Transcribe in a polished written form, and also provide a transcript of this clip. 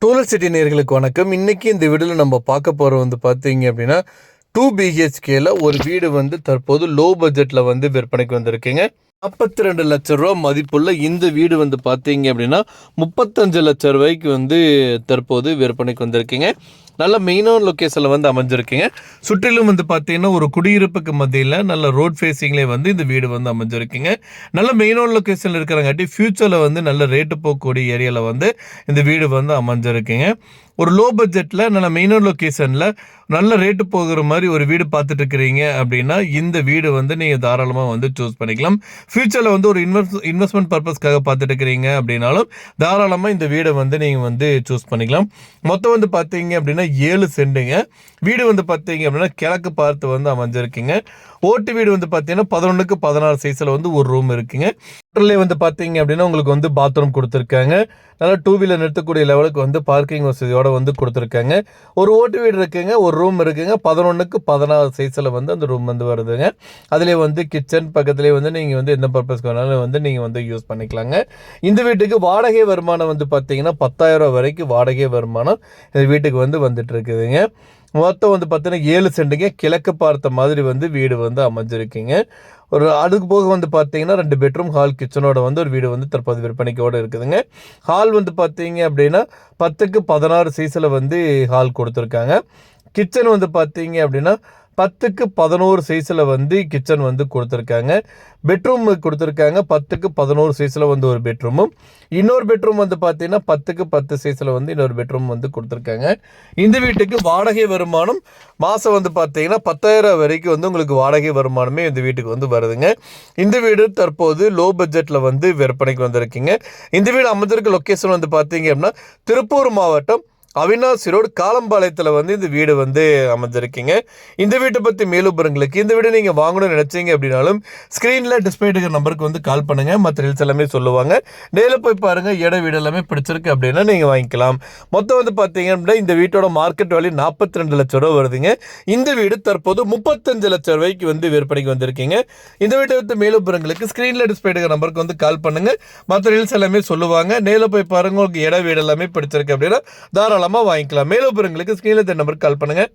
டூலர் city நேயர்களுக்கு வணக்கம். இன்னைக்கு இந்த வீடியோவில் நம்ம பார்க்க போகிற பார்த்தீங்க அப்படின்னா 2 BHKல ஒரு வீடு தற்போது லோ பட்ஜெட்டில் விற்பனைக்கு வந்திருக்குங்க. 42 லட்ச ரூபா மதிப்புள்ள இந்த வீடு பார்த்தீங்க அப்படின்னா 35 லட்ச ரூபாய்க்கு தற்போது விற்பனைக்கு வந்திருக்குங்க. நல்ல மெயினான லொக்கேஷனில் அமைஞ்சிருக்குங்க. சுற்றிலும் பார்த்தீங்கன்னா ஒரு குடியிருப்புக்கு மத்தியில் நல்ல ரோட் ஃபேஸிங்லேயே இந்த வீடு அமைஞ்சிருக்குங்க. நல்ல மெயினான லொக்கேஷனில் இருக்கிறங்காட்டி ஃப்யூச்சரில் நல்ல ரேட்டு போகக்கூடிய ஏரியாவில் இந்த வீடு அமைஞ்சிருக்குங்க. ஒரு லோ பட்ஜெட்டில் நல்ல மெயினான லொக்கேஷனில் நல்ல ரேட்டு போகிற மாதிரி ஒரு வீடு பார்த்துட்டு இருக்கிறீங்க அப்படின்னா இந்த வீடு நீங்கள் தாராளமாக சூஸ் பண்ணிக்கலாம். ஃப்யூச்சரில் ஒரு இன்வெஸ்ட்மெண்ட் பர்பஸ்க்காக பார்த்துட்டு இருக்கிறீங்க அப்படின்னாலும் தாராளமாக இந்த வீடை நீங்கள் சூஸ் பண்ணிக்கலாம். மொத்தம் பார்த்தீங்க அப்படின்னா 7 சென்ட்டுங்க. வீடு பார்த்தீங்க அப்படின்னா கிழக்கு பார்த்து அமைஞ்சிருக்குங்க. ஓட்டு வீடு பார்த்தீங்கன்னா 11க்கு 16 சைஸில் ஒரு ரூம் இருக்குங்க. பார்த்தீங்க அப்படின்னா உங்களுக்கு பாத்ரூம் கொடுத்துருக்காங்க. நல்லா 2 வீலர் நிறுத்தக்கூடிய லெவலுக்கு பார்க்கிங் வசதியோட கொடுத்துருக்காங்க. ஒரு ஓட்டு வீடு இருக்குங்க, ஒரு ரூம் இருக்குங்க. 11க்கு 16 சைஸில் அந்த ரூம் வருதுங்க. அதிலே கிச்சன் பக்கத்துலேயே நீங்கள் எந்த பர்பஸ்க்கு வேணாலும் நீங்கள் யூஸ் பண்ணிக்கலாங்க. இந்த வீட்டுக்கு வாடகை வருமானம் பார்த்தீங்கன்னா 10,000 வரைக்கும் வாடகை வருமானம் இந்த வீட்டுக்கு வந்துட்டு இருக்குதுங்க. மொத்தம் பார்த்தீங்கன்னா 7 சென்ட்டுங்க. கிழக்கு பார்த்த மாதிரி வீடு அமைஞ்சிருக்குங்க. ஒரு அதுக்கு போக பார்த்தீங்கன்னா 2 பெட்ரூம் ஹால் கிச்சனோட ஒரு வீடு தற்போது விற்பனைக்கோடு இருக்குதுங்க. ஹால் பார்த்தீங்க அப்படின்னா 10க்கு 16 சைஸில் ஹால் கொடுத்துருக்காங்க. கிச்சன் பார்த்தீங்க அப்படின்னா 10க்கு 11 சைஸில் கிச்சன் கொடுத்துருக்காங்க. பெட்ரூம் கொடுத்துருக்காங்க 10க்கு 11 சைஸில் ஒரு பெட்ரூமும், இன்னொரு பெட்ரூம் பார்த்தீங்கன்னா 10க்கு 10 சைஸில் இன்னொரு பெட்ரூம் கொடுத்துருக்காங்க. இந்த வீட்டுக்கு வாடகை வருமானம் மாதம் பார்த்தீங்கன்னா 10,000 வரைக்கும் உங்களுக்கு வாடகை வருமானமே இந்த வீட்டுக்கு வருதுங்க. இந்த வீடு தற்போது லோ பட்ஜெட்டில் விற்பனைக்கு வந்திருக்குங்க. இந்த வீடு அமைஞ்சிருக்க லொக்கேஷன் பார்த்தீங்க அப்படின்னா திருப்பூர் மாவட்டம் அவினாசி ரோடு காலம்பாளையத்தில் இந்த வீடு அமைஞ்சிருக்கீங்க. இந்த வீட்டை பற்றி மேலும் விவரங்களுக்கு இந்த வீடு நீங்கள் வாங்கணும்னு நினச்சிங்க அப்படின்னாலும் ஸ்க்ரீனில் டிஸ்பிளே இருக்கிற நம்பருக்கு கால் பண்ணுங்கள். மற்ற டீல்ஸ் எல்லாமே சொல்லுவாங்க. நேரில் போய் பாருங்கள். இட வீடு எல்லாமே பிடிச்சிருக்கு அப்படின்னா நீங்கள் வாங்கிக்கலாம். மொத்தம் பார்த்தீங்க அப்படின்னா இந்த வீட்டோட மார்க்கெட் வேல்யூ 42 லட்ச ரூபா வருதுங்க. இந்த வீடு தற்போது 35 லட்ச ரூபாய்க்கு விற்பனைக்கு வந்திருக்கீங்க. இந்த வீட்டை பற்றி மேலும் விவரங்களுக்கு ஸ்க்ரீனில் டிஸ்பிளே இருக்கிற நம்பருக்கு கால் பண்ணுங்கள். மற்ற டீல்ஸ் எல்லாமே சொல்லுவாங்க. நேரில் போய் பாருங்கள். உங்களுக்கு இட வீடு எல்லாமே பிடிச்சிருக்கு அப்படின்னா தாராளமாக வாங்கிக்கலாம். மேலும் விவரங்களுக்கு ஸ்க்ரீனில் நம்பருக்கு கால் பண்ணுங்கள்.